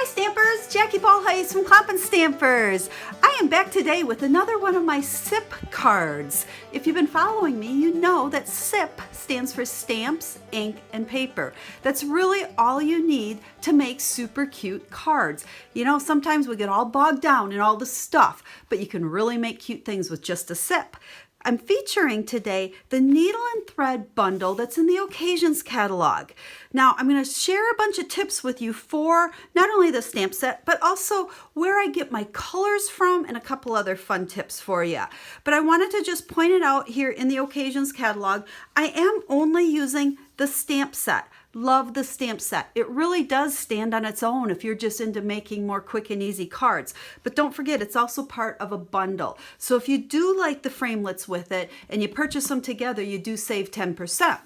Stampers, Jackie Bolhuis from Klompenstampers. I am back today with another one of my SIP cards. If you've been following me, you know that SIP stands for stamps, ink, and paper. That's really all you need to make super cute cards. You know, sometimes we get all bogged down in all the stuff, but you can really make cute things with just a SIP. I'm featuring today the needle and thread bundle that's in the occasions catalog. Now I'm going to share a bunch of tips with you for not only the stamp set, but also where I get my colors from and a couple other fun tips for you. But I wanted to just point it out here in the occasions catalog. I am only using the stamp set. Love the stamp set. It really does stand on its own if you're just into making more quick and easy cards. But don't forget, it's also part of a bundle. So if you do like the framelits with it and you purchase them together, you do save 10%.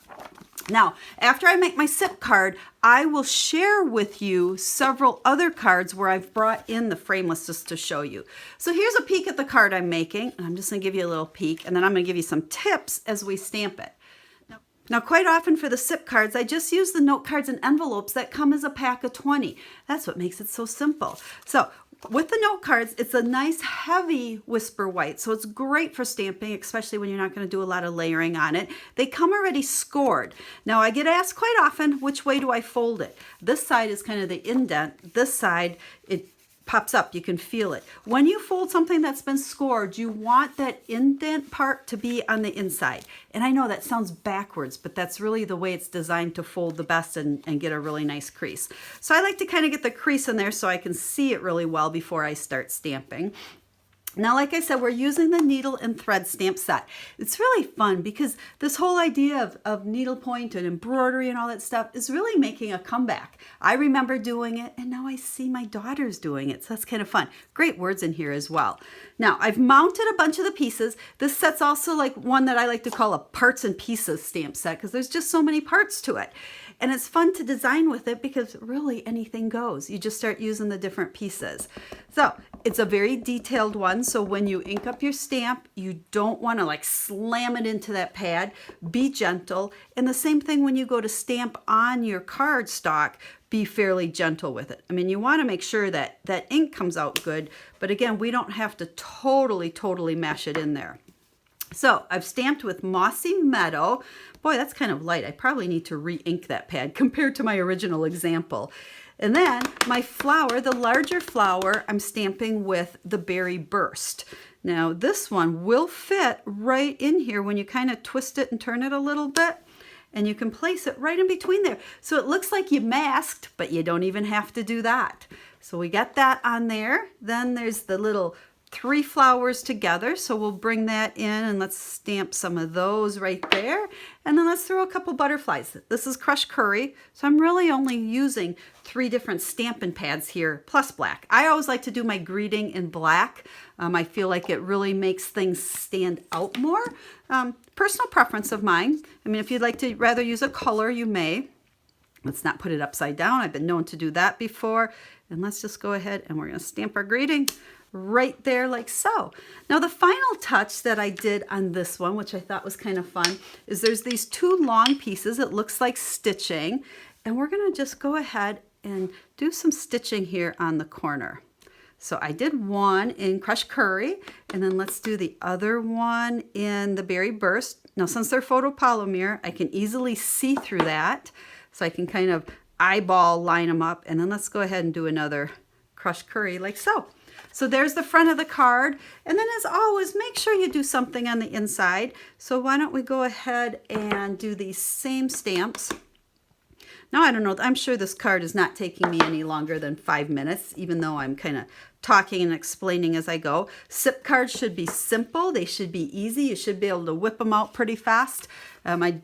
Now, after I make my SIP card, I will share with you several other cards where I've brought in the framelits just to show you. So here's a peek at the card I'm making. I'm just going to give you a little peek, and then I'm going to give you some tips as we stamp it. Now, quite often for the SIP cards, I just use the note cards and envelopes that come as a pack of 20. That's what makes it so simple. So with the note cards, it's a nice heavy whisper white, so it's great for stamping, especially when you're not going to do a lot of layering on it. They come already scored. Now, I get asked quite often, which way do I fold it? This side is kind of the indent. This side, it pops up, you can feel it. When you fold something that's been scored, you want that indent part to be on the inside. And I know that sounds backwards, but that's really the way it's designed to fold the best and get a really nice crease. So I like to kind of get the crease in there so I can see it really well before I start stamping. Now, like I said, we're using the needle and thread stamp set. It's really fun because this whole idea of needlepoint and embroidery and all that stuff is really making a comeback. I remember doing it, and now I see my daughters doing it, so that's kind of fun. Great words in here as well. Now, I've mounted a bunch of the pieces. This set's also like one that I like to call a parts and pieces stamp set because there's just so many parts to it. And it's fun to design with it because really anything goes. You just start using the different pieces. So it's a very detailed one. So when you ink up your stamp, you don't want to like slam it into that pad. Be gentle. And the same thing when you go to stamp on your card stock, be fairly gentle with it. I mean, you want to make sure that that ink comes out good. But again, we don't have to totally mash it in there. So I've stamped with Mossy Meadow. Boy, that's kind of light. I probably need to re-ink that pad compared to my original example. And then my flower, the larger flower, I'm stamping with the Berry Burst. Now this one will fit right in here when you kind of twist it and turn it a little bit. And you can place it right in between there. So it looks like you masked, but you don't even have to do that. So we got that on there. Then there's the little 3 flowers together, so we'll bring that in and let's stamp some of those right there. And then let's throw a couple butterflies. This is crushed curry, so I'm really only using 3 different Stampin' Pads here, plus black. I always like to do my greeting in black. I feel like it really makes things stand out more. Personal preference of mine. I mean, if you'd like to rather use a color, you may. Let's not put it upside down. I've been known to do that before. And let's just go ahead and we're going to stamp our greeting right there like so. Now the final touch that I did on this one, which I thought was kind of fun, is there's these 2 long pieces. It looks like stitching, and we're going to just go ahead and do some stitching here on the corner. So I did one in crushed curry, and then let's do the other one in the Berry Burst. Now since they're photopolymer, I can easily see through that, so I can kind of eyeball line them up, and then let's go ahead and do another crushed curry like so. So there's the front of the card. And then as always, make sure you do something on the inside. So why don't we go ahead and do these same stamps. Now, I don't know, I'm sure this card is not taking me any longer than 5 minutes, even though I'm kind of talking and explaining as I go. SIP cards should be simple. They should be easy. You should be able to whip them out pretty fast. I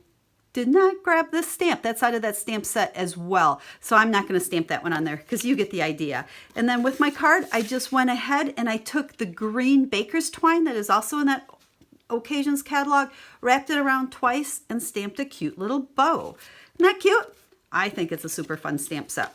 did not grab this stamp. That's out of that stamp set as well. So I'm not going to stamp that one on there because you get the idea. And then with my card, I just went ahead and I took the green baker's twine that is also in that occasions catalog, wrapped it around twice, and stamped a cute little bow. Isn't that cute? I think it's a super fun stamp set.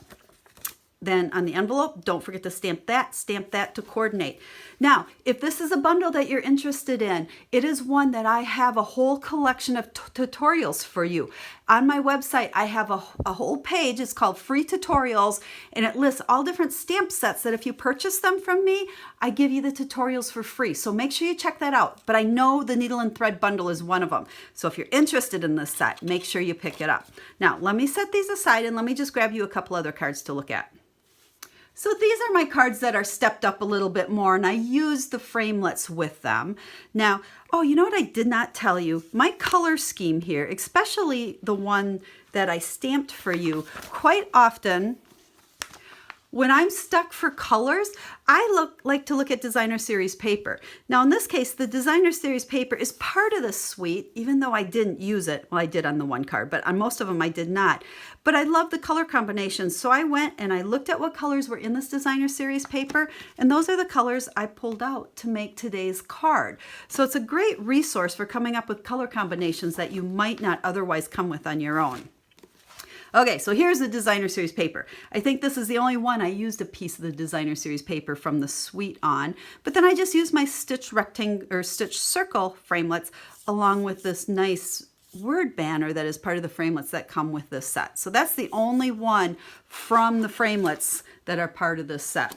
Then on the envelope, don't forget to stamp that to coordinate. Now, if this is a bundle that you're interested in, it is one that I have a whole collection of tutorials for you. On my website, I have a whole page. It's called Free Tutorials, and it lists all different stamp sets that if you purchase them from me, I give you the tutorials for free. So make sure you check that out. But I know the needle and thread bundle is one of them. So if you're interested in this set, make sure you pick it up. Now, let me set these aside and let me just grab you a couple other cards to look at. So these are my cards that are stepped up a little bit more, and I use the framelets with them. Now, oh, you know what I did not tell you? My color scheme here, especially the one that I stamped for you, quite often, when I'm stuck for colors, I like to look at designer series paper. Now in this case, the designer series paper is part of the suite, even though I didn't use it. Well, I did on the one card, but on most of them I did not. But I love the color combinations. So I went and I looked at what colors were in this designer series paper, and those are the colors I pulled out to make today's card. So it's a great resource for coming up with color combinations that you might not otherwise come with on your own. Okay, so here's the designer series paper. I think this is the only one I used a piece of the designer series paper from the suite on, but then I just used my stitch rectangle or stitch circle framelets along with this nice word banner that is part of the framelets that come with this set. So that's the only one from the framelets that are part of this set.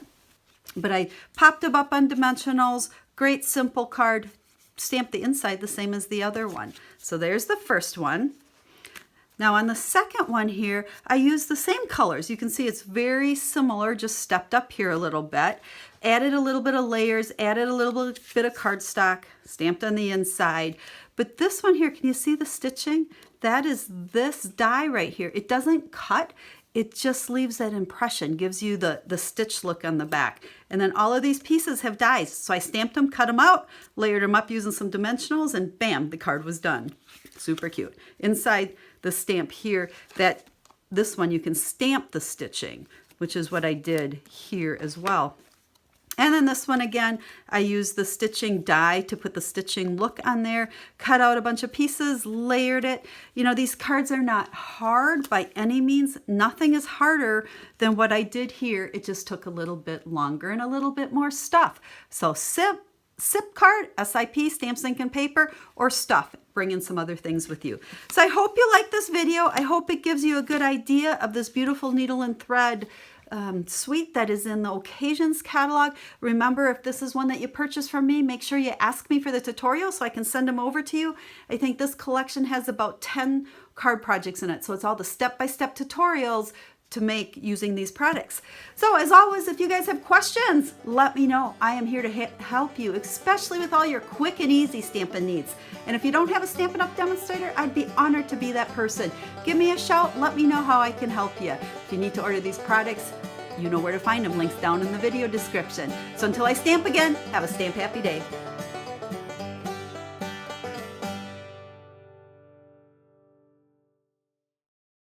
But I popped them up on dimensionals, great simple card, stamped the inside the same as the other one. So there's the first one. Now on the second one here, I used the same colors. You can see it's very similar, just stepped up here a little bit. Added a little bit of layers, added a little bit of cardstock, stamped on the inside. But this one here, can you see the stitching? That is this die right here. It doesn't cut, it just leaves that impression, gives you the stitch look on the back. And then all of these pieces have dies. So I stamped them, cut them out, layered them up using some dimensionals, and bam, the card was done. Super cute. Inside the stamp here, this one you can stamp the stitching, which is what I did here as well. And then this one again, I used the stitching die to put the stitching look on there, cut out a bunch of pieces, layered it. You know, these cards are not hard by any means. Nothing is harder than what I did here. It just took a little bit longer and a little bit more stuff. So SIP card, SIP, stamps, ink, and paper, or stuff. Bring in some other things with you. So I hope you like this video. I hope it gives you a good idea of this beautiful needle and thread suite that is in the Occasions catalog. Remember, if this is one that you purchase from me, make sure you ask me for the tutorial so I can send them over to you. I think this collection has about 10 card projects in it. So it's all the step-by-step tutorials to make using these products. So as always, if you guys have questions, let me know. I am here to help you, especially with all your quick and easy stamping needs. And if you don't have a Stampin' Up! Demonstrator, I'd be honored to be that person. Give me a shout, let me know how I can help you. If you need to order these products, you know where to find them. Links down in the video description. So until I stamp again, have a stamp happy day.